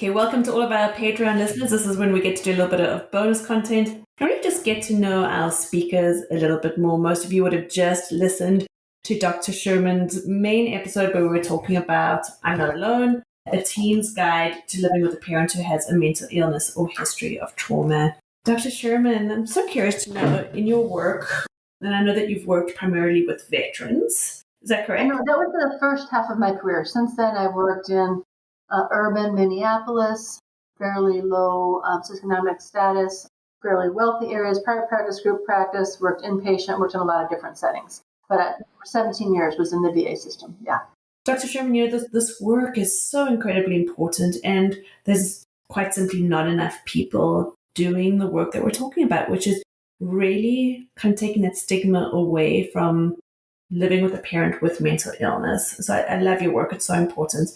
Okay, welcome to all of our Patreon listeners. This is when we get to do a little bit of bonus content and really just get to know our speakers a little bit more. Most of you would have just listened to Dr. Sherman's main episode where we were talking about I'm Not Alone, a teen's guide to living with a parent who has a mental illness or history of trauma. Dr. Sherman, I'm so curious to know in your work, and I know that you've worked primarily with veterans. Is that correct? No, that was the first half of my career. Since then, I've worked in urban Minneapolis, fairly low socioeconomic status, fairly wealthy areas, private practice, group practice, worked inpatient, worked in a lot of different settings. But for 17 years was in the VA system, yeah. Dr. Sherman, this work is so incredibly important, and there's quite simply not enough people doing the work that we're talking about, which is really kind of taking that stigma away from living with a parent with mental illness. So I love your work. It's so important.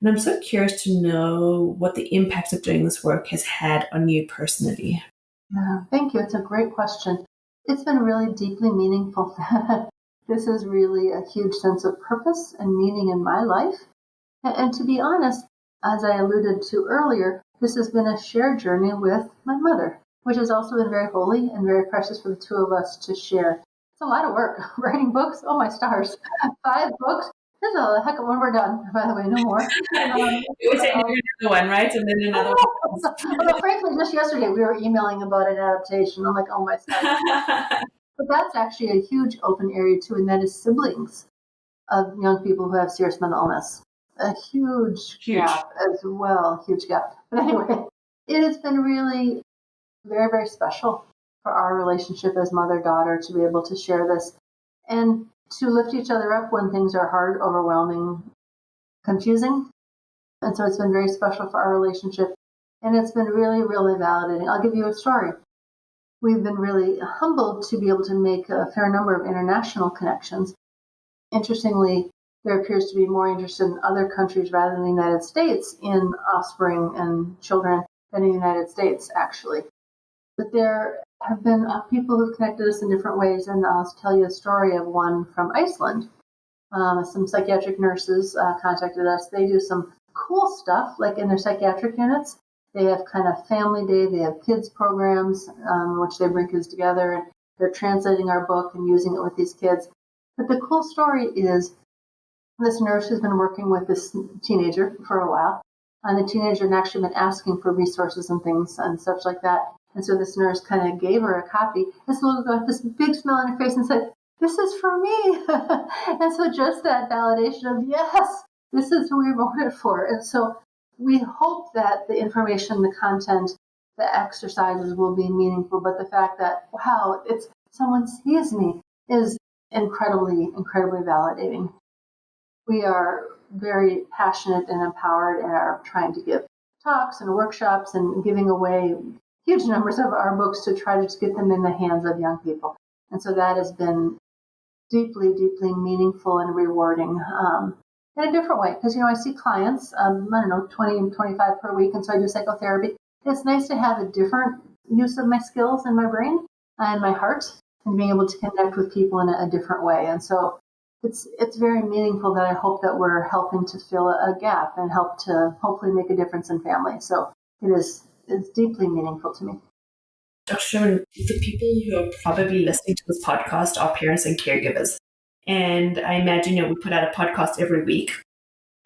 And I'm so curious to know what the impact of doing this work has had on you personally. Yeah, thank you. It's a great question. It's been really deeply meaningful. This is really a huge sense of purpose and meaning in my life. And to be honest, as I alluded to earlier, this has been a shared journey with my mother, which has also been very holy and very precious for the two of us to share. It's a lot of work. Writing books, oh my stars, 5 books. This is a heck of when we're done, by the way, no more. We say another one, right? And then another one. Although frankly, just yesterday we were emailing about an adaptation. I'm like, oh my stars. But that's actually a huge open area too, and that is siblings of young people who have serious mental illness. A huge gap as well, huge gap. But anyway, it has been really very, very special for our relationship as mother-daughter to be able to share this and to lift each other up when things are hard, overwhelming, confusing. And so it's been very special for our relationship. And it's been really, really validating. I'll give you a story. We've been really humbled to be able to make a fair number of international connections. Interestingly, there appears to be more interest in other countries rather than the United States in offspring and children than in the United States, actually. But there have been people who've connected us in different ways, and I'll tell you a story of one from Iceland. Some psychiatric nurses contacted us. They do some cool stuff, like in their psychiatric units. They have kind of family day. They have kids programs, which they bring kids together, and they're translating our book and using it with these kids. But the cool story is this nurse has been working with this teenager for a while, and the teenager had actually been asking for resources and things and such like that. And so this nurse kind of gave her a copy. This little girl had this big smile on her face and said, "This is for me." And so just that validation of, yes, this is who we wrote it for. And so we hope that the information, the content, the exercises will be meaningful. But the fact that, wow, it's someone sees me is incredibly, incredibly validating. We are very passionate and empowered and are trying to give talks and workshops and giving away huge numbers of our books to try to get them in the hands of young people. And so that has been deeply, deeply meaningful and rewarding in a different way. Because, I see clients, 20 and 25 per week, and so I do psychotherapy. It's nice to have a different use of my skills and my brain and my heart and being able to connect with people in a different way. And so it's very meaningful that I hope that we're helping to fill a gap and help to hopefully make a difference in families. So it's deeply meaningful to me. Dr. Sherman, the people who are probably listening to this podcast are parents and caregivers. And I imagine, we put out a podcast every week.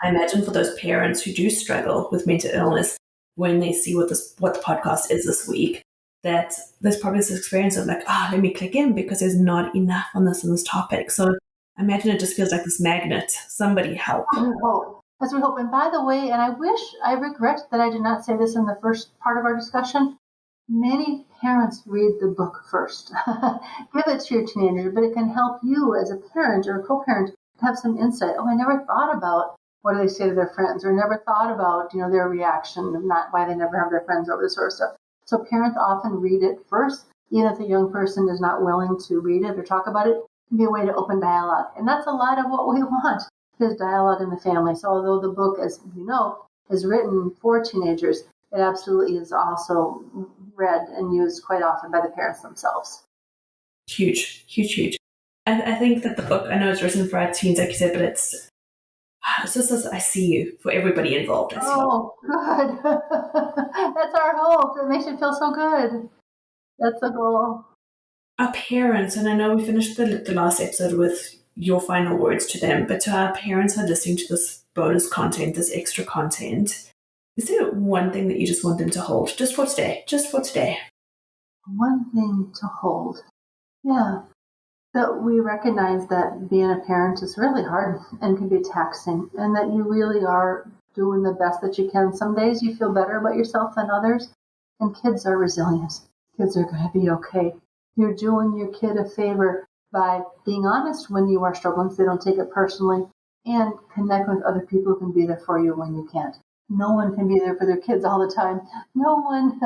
I imagine for those parents who do struggle with mental illness, when they see what the podcast is this week, that there's probably this experience of like, let me click in because there's not enough on this topic. So I imagine it just feels like this magnet. Somebody help. As we hope. And by the way, and I regret that I did not say this in the first part of our discussion, many parents read the book first. Give it to your teenager, but it can help you as a parent or a co-parent to have some insight. I never thought about what do they say to their friends, or never thought about, their reaction, not why they never have their friends over, this sort of stuff. So parents often read it first, even if the young person is not willing to read it or talk about it. It can be a way to open dialogue. And that's a lot of what we want, is dialogue in the family. So although the book, as you know, is written for teenagers, it absolutely is also read and used quite often by the parents themselves. Huge, huge, huge. I think that the book, I know it's written for our teens, like you said, but it's It's just as I see you for everybody involved. I see you. Oh, good. That's our hope. It makes you feel so good. That's the goal. Our parents, and I know we finished the last episode with your final words to them, but to our parents who are listening to this bonus content, this extra content, is there one thing that you just want them to hold just for today? Just for today. One thing to hold. Yeah. That we recognize that being a parent is really hard and can be taxing, and that you really are doing the best that you can. Some days you feel better about yourself than others, and kids are resilient. Kids are going to be okay. You're doing your kid a favor by being honest when you are struggling so they don't take it personally, and connect with other people who can be there for you when you can't. No one can be there for their kids all the time. No one.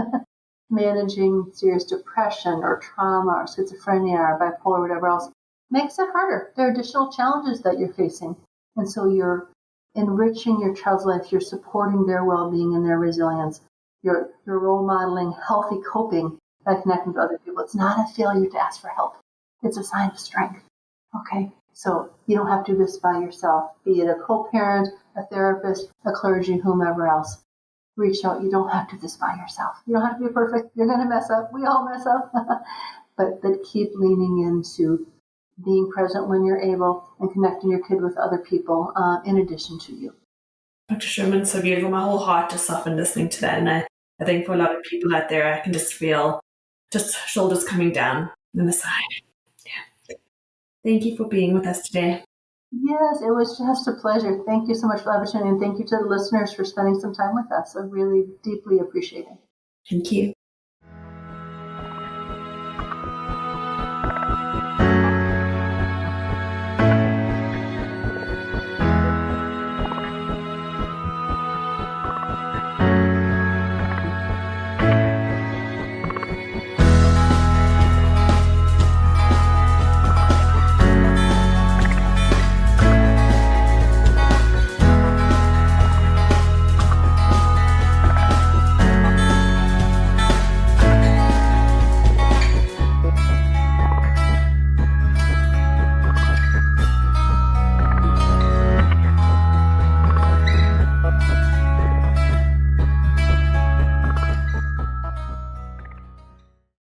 Managing serious depression or trauma or schizophrenia or bipolar or whatever else makes it harder. There are additional challenges that you're facing. And so you're enriching your child's life, you're supporting their well-being and their resilience. You're role modeling healthy coping by connecting to other people. It's not a failure to ask for help. It's a sign of strength. Okay? So you don't have to do this by yourself, be it a co-parent, a therapist, a clergy, whomever else. Reach out. You don't have to do this by yourself. You don't have to be perfect. You're going to mess up. We all mess up. but keep leaning into being present when you're able and connecting your kid with other people in addition to you. Dr. Sherman, so beautiful. My whole heart just softened listening to that. And I think for a lot of people out there, I can just feel just shoulders coming down and the side. Yeah. Thank you for being with us today. Yes, it was just a pleasure. Thank you so much for the opportunity, and thank you to the listeners for spending some time with us. I really deeply appreciate it. Thank you.